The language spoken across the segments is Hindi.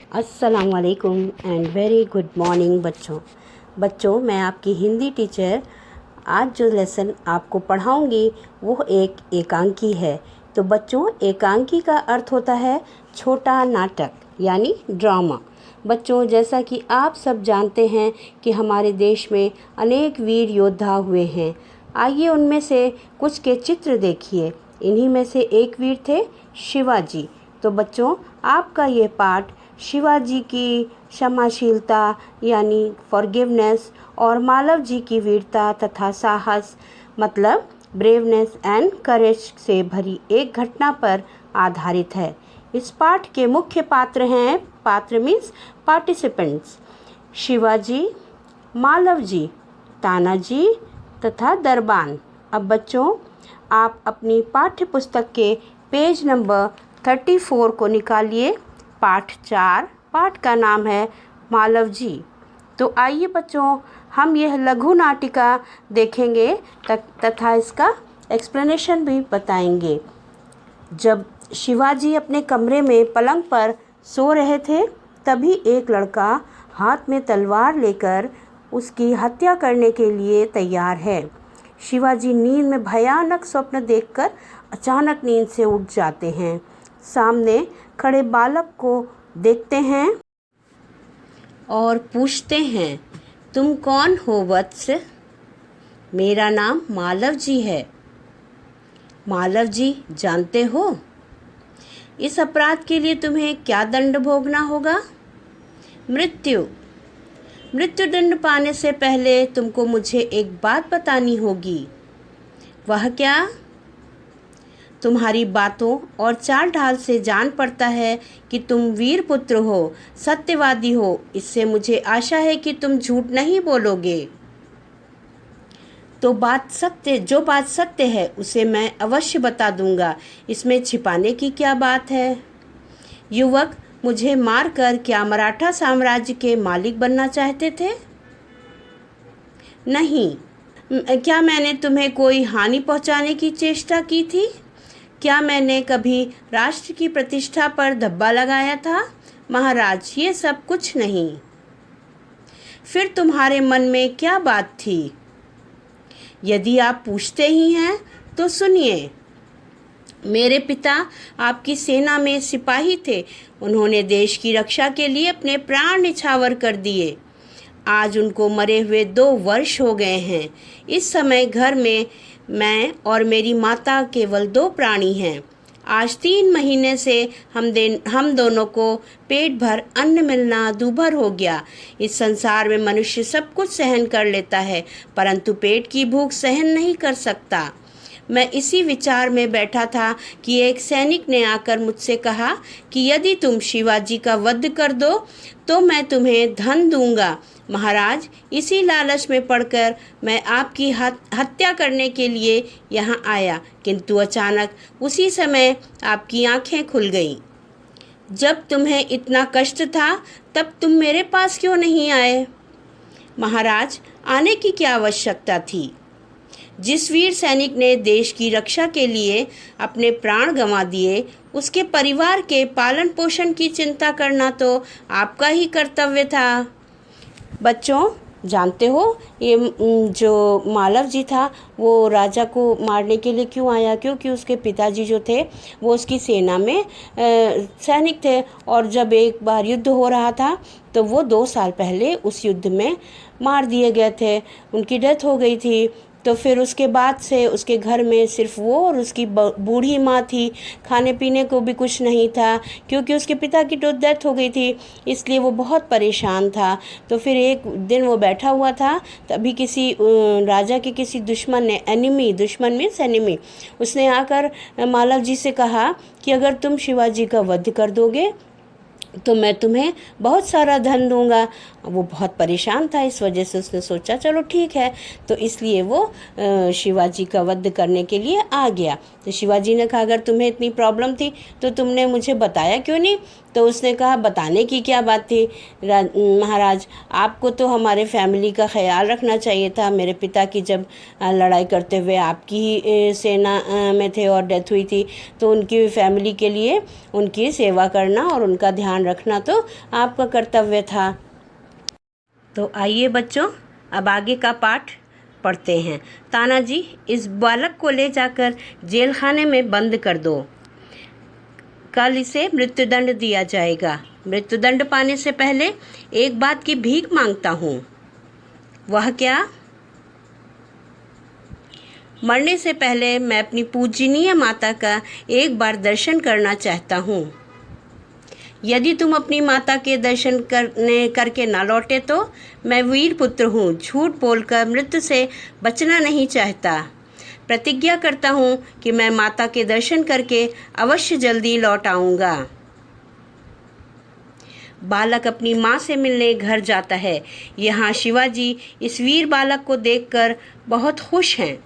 अस्सलाम वालेकुम एंड वेरी गुड मॉर्निंग बच्चों मैं आपकी हिंदी टीचर। आज जो लेसन आपको पढ़ाऊंगी वो एक एकांकी है। तो बच्चों, एकांकी का अर्थ होता है छोटा नाटक यानी ड्रामा। बच्चों, जैसा कि आप सब जानते हैं कि हमारे देश में अनेक वीर योद्धा हुए हैं। आइए उनमें से कुछ के चित्र देखिए। इन्हीं में से एक वीर थे शिवाजी। तो बच्चों, आपका ये पाठ शिवाजी की क्षमाशीलता यानी फॉरगिवनेस और मालव जी की वीरता तथा साहस मतलब ब्रेवनेस एंड करेज से भरी एक घटना पर आधारित है। इस पाठ के मुख्य पात्र हैं, पात्र मीन्स पार्टिसिपेंट्स, शिवाजी, मालव जी, तानाजी तथा दरबान। अब बच्चों, आप अपनी पाठ्य पुस्तक के पेज नंबर 34 को निकालिए। पाठ 4, पाठ का नाम है मालव जी। तो आइए बच्चों, हम यह लघु नाटिका देखेंगे तथा इसका एक्सप्लेनेशन भी बताएंगे। जब शिवाजी अपने कमरे में पलंग पर सो रहे थे, तभी एक लड़का हाथ में तलवार लेकर उसकी हत्या करने के लिए तैयार है। शिवाजी नींद में भयानक स्वप्न देखकर अचानक नींद से उठ जाते हैं। सामने खड़े बालक को देखते हैं और पूछते हैं, तुम कौन हो वत्स? मेरा नाम मालव जी है। मालव जी, जानते हो इस अपराध के लिए तुम्हें क्या दंड भोगना होगा? मृत्यु। मृत्युदंड पाने से पहले तुमको मुझे एक बात बतानी होगी। वह क्या? तुम्हारी बातों और चाल ढाल से जान पड़ता है कि तुम वीर पुत्र हो, सत्यवादी हो। इससे मुझे आशा है कि तुम झूठ नहीं बोलोगे। तो जो बात सत्य है उसे मैं अवश्य बता दूंगा। इसमें छिपाने की क्या बात है? युवक, मुझे मारकर क्या मराठा साम्राज्य के मालिक बनना चाहते थे? नहीं। क्या मैंने तुम्हें कोई हानि पहुंचाने की चेष्टा की थी? क्या मैंने कभी राष्ट्र की प्रतिष्ठा पर धब्बा लगाया था? महाराज, ये सब कुछ नहीं। फिर तुम्हारे मन में क्या बात थी? यदि आप पूछते ही हैं तो सुनिए। मेरे पिता आपकी सेना में सिपाही थे। उन्होंने देश की रक्षा के लिए अपने प्राण निछावर कर दिए। आज उनको मरे हुए 2 वर्ष हो गए हैं। इस समय घर में मैं और मेरी माता केवल 2 प्राणी हैं। आज 3 महीने से हम दोनों को पेट भर अन्न मिलना दूभर हो गया। इस संसार में मनुष्य सब कुछ सहन कर लेता है, परंतु पेट की भूख सहन नहीं कर सकता। मैं इसी विचार में बैठा था कि एक सैनिक ने आकर मुझसे कहा कि यदि तुम शिवाजी का वध कर दो तो मैं तुम्हें धन दूंगा। महाराज, इसी लालच में पड़कर मैं आपकी हत्या करने के लिए यहाँ आया, किंतु अचानक उसी समय आपकी आंखें खुल गईं। जब तुम्हें इतना कष्ट था तब तुम मेरे पास क्यों नहीं आए? महाराज, आने की क्या आवश्यकता थी? जिस वीर सैनिक ने देश की रक्षा के लिए अपने प्राण गंवा दिए, उसके परिवार के पालन पोषण की चिंता करना तो आपका ही कर्तव्य था। बच्चों, जानते हो ये जो मालव जी था वो राजा को मारने के लिए क्यों आया? क्योंकि उसके पिताजी जो थे वो उसकी सेना में सैनिक थे, और जब एक बार युद्ध हो रहा था तो वो 2 साल पहले उस युद्ध में मार दिए गए थे, उनकी डेथ हो गई थी। तो फिर उसके बाद से उसके घर में सिर्फ वो और उसकी बूढ़ी माँ थी। खाने पीने को भी कुछ नहीं था, क्योंकि उसके पिता की तो डेथ हो गई थी, इसलिए वो बहुत परेशान था। तो फिर एक दिन वो बैठा हुआ था, तभी किसी राजा के किसी दुश्मन ने, दुश्मन मीन्स एनिमी, उसने आकर मालव जी से कहा कि अगर तुम शिवाजी का वध कर दोगे तो मैं तुम्हें बहुत सारा धन दूंगा। वो बहुत परेशान था, इस वजह से उसने सोचा चलो ठीक है। तो इसलिए वो शिवाजी का वध करने के लिए आ गया। तो शिवाजी ने कहा, अगर तुम्हें इतनी प्रॉब्लम थी तो तुमने मुझे बताया क्यों नहीं? तो उसने कहा, बताने की क्या बात थी महाराज, आपको तो हमारे फैमिली का ख्याल रखना चाहिए था। मेरे पिता की जब लड़ाई करते हुए आपकी ही सेना में थे और डेथ हुई थी, तो उनकी फैमिली के लिए उनकी सेवा करना और उनका ध्यान रखना तो आपका कर्तव्य था। तो आइए बच्चों, अब आगे का पाठ पढ़ते हैं। तानाजी, इस बालक को ले जाकर जेल खाने में बंद कर दो। कल इसे मृत्युदंड दिया जाएगा। मृत्युदंड पाने से पहले एक बात की भीख मांगता हूँ। वह क्या? मरने से पहले मैं अपनी पूजनीय माता का एक बार दर्शन करना चाहता हूँ। यदि तुम अपनी माता के दर्शन करके ना लौटे तो मैं वीर पुत्र हूँ, झूठ बोलकर मृत्यु से बचना नहीं चाहता। प्रतिज्ञा करता हूँ कि मैं माता के दर्शन करके अवश्य जल्दी लौट आऊँगा। बालक अपनी माँ से मिलने घर जाता है। यहाँ शिवाजी इस वीर बालक को देखकर बहुत खुश हैं।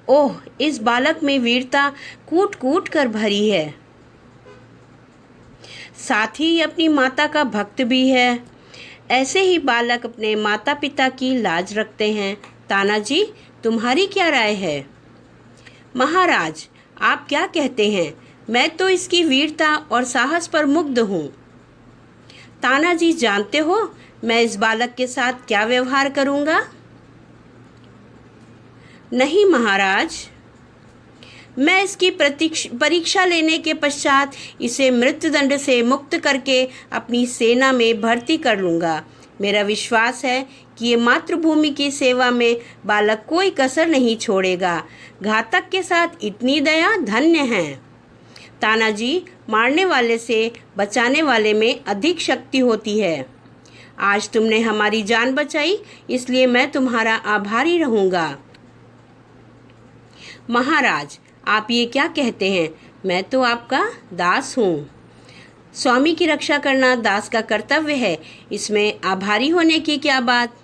ओह, इस बालक में वीरता कूट कूट कर भरी है। साथ ही अपनी माता का भक्त भी है। ऐसे ही बालक अपने माता पिता की लाज रखते हैं। तानाजी, तुम्हारी क्या राय है? महाराज, आप क्या कहते हैं? मैं तो इसकी वीरता और साहस पर मुग्ध हूँ। तानाजी, जानते हो मैं इस बालक के साथ क्या व्यवहार करूँगा? नहीं महाराज, मैं इसकी परीक्षा लेने के पश्चात इसे मृत्युदंड से मुक्त करके अपनी सेना में भर्ती कर लूँगा। मेरा विश्वास है कि ये मातृभूमि की सेवा में बालक कोई कसर नहीं छोड़ेगा। घातक के साथ इतनी दया धन्य है। तानाजी, मारने वाले से बचाने वाले में अधिक शक्ति होती है। आज तुमने हमारी जान बचाई, इसलिए मैं तुम्हारा आभारी रहूँगा। महाराज, आप ये क्या कहते हैं? मैं तो आपका दास हूँ। स्वामी की रक्षा करना दास का कर्तव्य है, इसमें आभारी होने की क्या बात?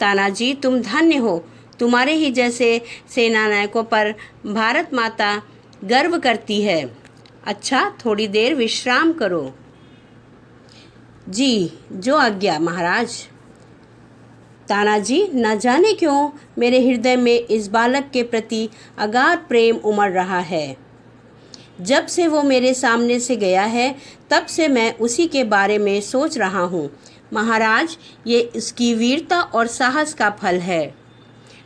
तानाजी, तुम धन्य हो। तुम्हारे ही जैसे सेनानायकों पर भारत माता गर्व करती है। अच्छा, थोड़ी देर विश्राम करो। जी, जो आज्ञा महाराज। तानाजी, न जाने क्यों मेरे हृदय में इस बालक के प्रति अगाध प्रेम उमड़ रहा है। जब से वो मेरे सामने से गया है, तब से मैं उसी के बारे में सोच रहा हूँ। महाराज, ये इसकी वीरता और साहस का फल है।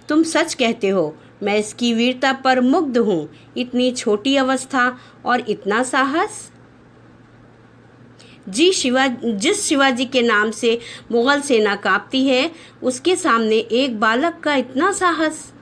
तुम सच कहते हो, मैं इसकी वीरता पर मुग्ध हूँ। इतनी छोटी अवस्था और इतना साहस। जिस शिवाजी के नाम से मुगल सेना कांपती है, उसके सामने एक बालक का इतना साहस।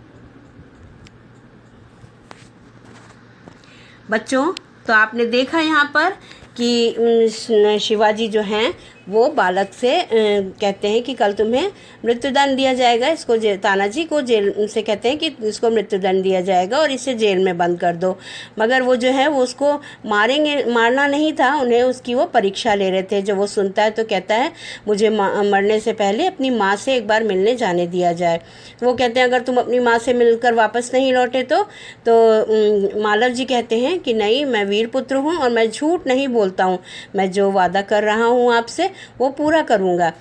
बच्चों, तो आपने देखा यहाँ पर कि शिवाजी जो हैं वो बालक से कहते हैं कि कल तुम्हें मृत्युदंड दिया जाएगा। इसको तानाजी को जेल से कहते हैं कि इसको मृत्युदंड दिया जाएगा और इसे जेल में बंद कर दो। मगर वो जो है वो उसको मारना नहीं था, उन्हें उसकी वो परीक्षा ले रहे थे। जब वो सुनता है तो कहता है मुझे मरने से पहले अपनी माँ से एक बार मिलने जाने दिया जाए। वो कहते हैं अगर तुम अपनी माँ से मिलकर वापस नहीं लौटे तो मालव जी कहते हैं कि नहीं, मैं वीर पुत्र हूँ और मैं झूठ नहीं बोलता हूँ। मैं जो वादा कर रहा हूँ आपसे वो पूरा करूँगा।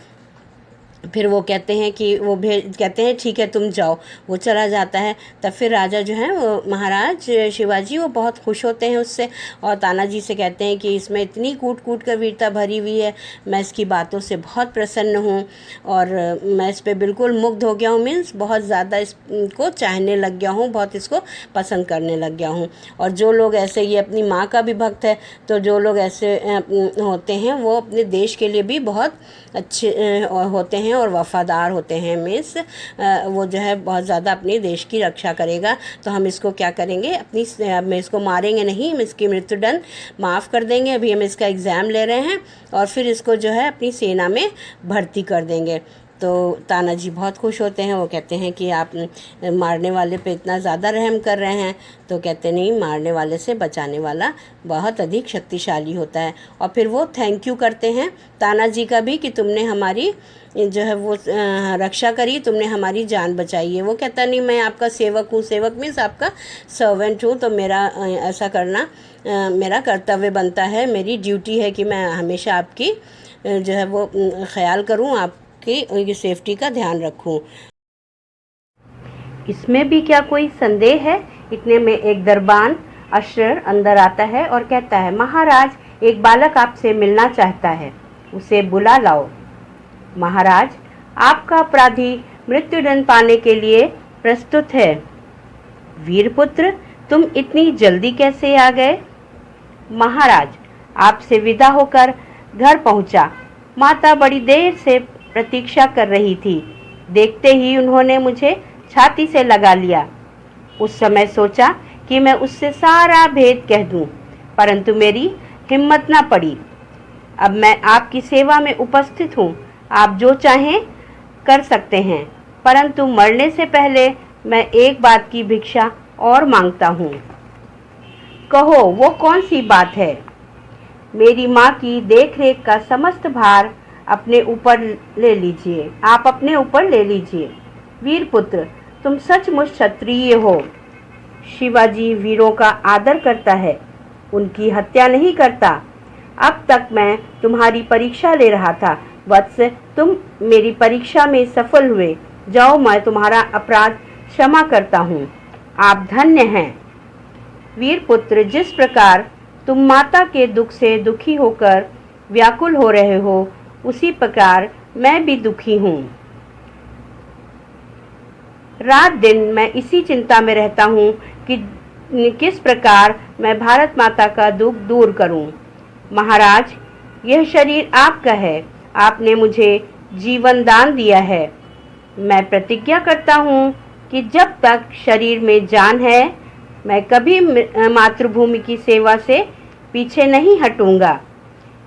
फिर वो कहते हैं कि कहते हैं ठीक है तुम जाओ। वो चला जाता है। तब फिर राजा जो है वो महाराज शिवाजी वो बहुत खुश होते हैं उससे, और तानाजी से कहते हैं कि इसमें इतनी कूट कूट कर वीरता भरी हुई है, मैं इसकी बातों से बहुत प्रसन्न हूँ और मैं इस पर बिल्कुल मुग्ध हो गया हूँ। मीन्स बहुत ज़्यादा इसको चाहने लग गया हूँ, बहुत इसको पसंद करने लग गया हूँ। और जो लोग ऐसे, ये अपनी माँ का भी भक्त है, तो जो लोग ऐसे होते हैं वो अपने देश के लिए भी बहुत अच्छे होते हैं और वफ़ादार होते हैं। मीन्स वो जो है बहुत ज़्यादा अपने देश की रक्षा करेगा। तो हम इसको क्या करेंगे, हम इसको मारेंगे नहीं, हम इसकी मृत्युदंड माफ़ कर देंगे। अभी हम इसका एग्ज़ाम ले रहे हैं और फिर इसको जो है अपनी सेना में भर्ती कर देंगे। तो तानाजी बहुत खुश होते हैं। वो कहते हैं कि आप मारने वाले पे इतना ज़्यादा रहम कर रहे हैं। तो कहते नहीं, मारने वाले से बचाने वाला बहुत अधिक शक्तिशाली होता है। और फिर वो थैंक यू करते हैं तानाजी का भी कि तुमने हमारी जो है वो रक्षा करी, तुमने हमारी जान बचाई है। वो कहता नहीं, मैं आपका सेवक हूँ। सेवक मीन्स आपका सर्वेंट हूँ, तो मेरा ऐसा करना मेरा कर्तव्य बनता है, मेरी ड्यूटी है कि मैं हमेशा आपकी जो है वो ख्याल करूँ, आपकी सेफ्टी का ध्यान रखूँ। इसमें भी क्या कोई संदेह है? इतने में एक दरबान अशर अंदर आता है और कहता है, महाराज एक बालक आपसे मिलना चाहता है, उसे बुला लाओ। महाराज, आपका अपराधी मृत्युदंड पाने के लिए प्रस्तुत है। वीरपुत्र, तुम इतनी जल्दी कैसे आ गए? महाराज, आपसे विदा होकर घर पहुंचा। माता बड़ी देर से प्रतीक्षा कर रही थी। देखते ही उन्होंने मुझे छाती से लगा लिया। उस समय सोचा कि मैं उससे सारा भेद कह दूं, परंतु मेरी हिम्मत न पड़ी। अब मैं आपकी सेवा में उपस्थित हूँ। आप जो चाहें कर सकते हैं, परंतु मरने से पहले मैं एक बात की भिक्षा और मांगता हूँ। कहो, वो कौन सी बात है? मेरी माँ की देखरेख का समस्त भार अपने ऊपर ले लीजिए। आप अपने ऊपर ले लीजिए। वीरपुत्र, तुम सचमुच क्षत्रिय हो। शिवाजी वीरों का आदर करता है, उनकी हत्या नहीं करता। अब तक मैं तुम्हारी परीक्षा ले रहा था। वत्स, तुम मेरी परीक्षा में सफल हुए। जाओ, मैं तुम्हारा अपराध क्षमा करता हूँ। आप धन्य हैं। वीरपुत्र, जिस प्रकार तुम माता के दुख से दुखी होकर व्याकुल हो रहे हो, उसी प्रकार मैं भी दुखी हूँ। रात दिन मैं इसी चिंता में रहता हूँ कि किस प्रकार मैं भारत माता का दुख दूर करूँ। महाराज, यह शरीर आपका है। आपने मुझे जीवन दान दिया है। मैं प्रतिज्ञा करता हूँ कि जब तक शरीर में जान है, मैं कभी मातृभूमि की सेवा से पीछे नहीं हटूंगा।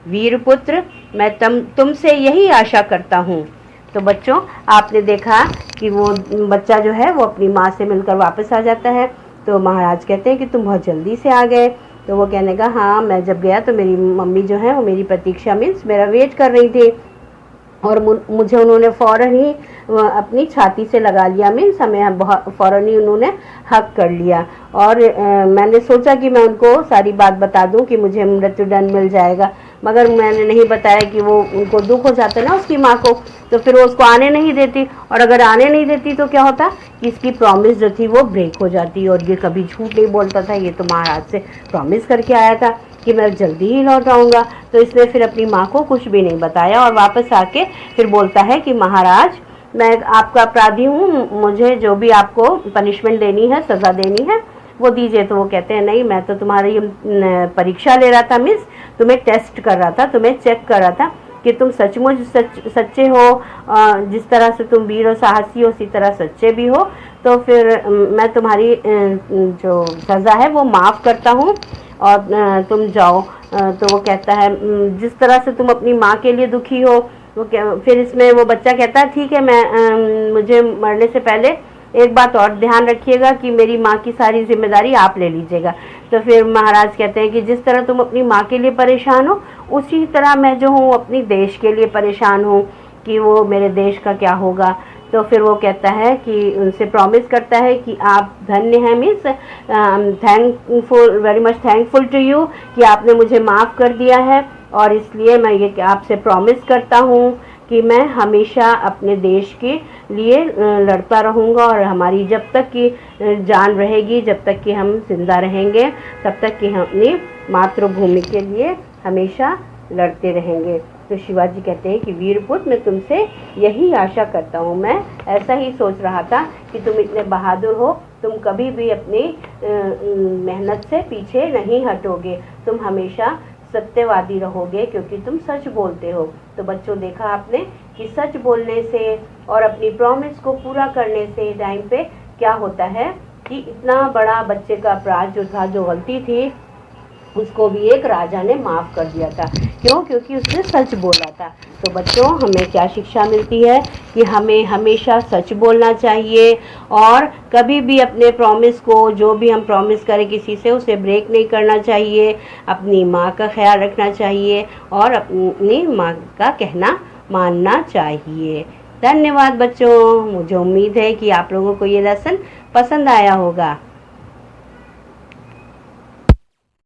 वीरपुत्र, मैं तुमसे यही आशा करता हूँ। तो बच्चों, आपने देखा कि वो बच्चा जो है वो अपनी माँ से मिलकर वापस आ जाता है। तो महाराज कहते हैं कि तुम बहुत जल्दी से आ गए। तो वो कहने का, हाँ, मैं जब गया तो मेरी मम्मी जो है वो मेरी प्रतीक्षा मीन्स मेरा वेट कर रही थी, और मुझे उन्होंने फ़ौरन ही अपनी छाती से लगा लिया। मीन्स हमें फ़ौरन ही उन्होंने हक कर लिया। और मैंने सोचा कि मैं उनको सारी बात बता दूं कि मुझे मृत्युदंड मिल जाएगा, मगर मैंने नहीं बताया कि वो उनको दुख हो जाता ना उसकी माँ को, तो फिर वो उसको आने नहीं देती। और अगर आने नहीं देती तो क्या होता कि इसकी प्रॉमिस जो थी वो ब्रेक हो जाती, और ये कभी झूठ नहीं बोलता था। ये तो महाराज से प्रॉमिस करके आया था कि मैं जल्दी ही लौट आऊँगा। तो इसने फिर अपनी माँ को कुछ भी नहीं बताया, और वापस आके फिर बोलता है कि महाराज, मैं आपका अपराधी हूँ, मुझे जो भी आपको पनिशमेंट देनी है, सज़ा देनी है, वो दीजिए। तो वो कहते हैं, नहीं, मैं तो तुम्हारी परीक्षा ले रहा था, मिस, तुम्हें टेस्ट कर रहा था, तुम्हें चेक कर रहा था कि तुम सचमुच सच्चे हो। जिस तरह से तुम वीर और साहसी हो, उसी तरह सच्चे भी हो। तो फिर मैं तुम्हारी जो सज़ा है वो माफ़ करता हूँ, और तुम जाओ। तो वो कहता है, जिस तरह से तुम अपनी माँ के लिए दुखी हो, वो फिर इसमें वो बच्चा कहता है, ठीक है, मैं मुझे मरने से पहले एक बात और ध्यान रखिएगा कि मेरी माँ की सारी जिम्मेदारी आप ले लीजिएगा। तो फिर महाराज कहते हैं कि जिस तरह तुम अपनी माँ के लिए परेशान हो, उसी तरह मैं जो हूँ अपनी देश के लिए परेशान हूँ कि वो मेरे देश का क्या होगा। तो फिर वो कहता है कि उनसे प्रॉमिस करता है कि आप धन्य हैं miss, thankful, very much thankful to you कि आपने मुझे माफ़ कर दिया है, और इसलिए मैं ये आपसे प्रॉमिस करता हूँ कि मैं हमेशा अपने देश के लिए लड़ता रहूँगा, और हमारी जब तक की जान रहेगी, जब तक कि हम जिंदा रहेंगे, तब तक कि हम अपनी मातृभूमि के लिए हमेशा लड़ते रहेंगे। तो शिवाजी कहते हैं कि वीरपुत्र, मैं तुमसे यही आशा करता हूँ। मैं ऐसा ही सोच रहा था कि तुम इतने बहादुर हो, तुम कभी भी अपनी मेहनत से पीछे नहीं हटोगे, तुम हमेशा सत्यवादी रहोगे, क्योंकि तुम सच बोलते हो। तो बच्चों, देखा आपने कि सच बोलने से और अपनी प्रॉमिस को पूरा करने से टाइम पे क्या होता है कि इतना बड़ा बच्चे का अपराध जो था, जो गलती थी, उसको भी एक राजा ने माफ़ कर दिया था। क्यों? क्योंकि उसने सच बोला था। तो बच्चों, हमें क्या शिक्षा मिलती है कि हमें हमेशा सच बोलना चाहिए, और कभी भी अपने प्रॉमिस को, जो भी हम प्रॉमिस करें किसी से, उसे ब्रेक नहीं करना चाहिए। अपनी माँ का ख्याल रखना चाहिए, और अपनी माँ का कहना मानना चाहिए। धन्यवाद बच्चों। मुझे उम्मीद है कि आप लोगों को ये लेसन पसंद आया होगा।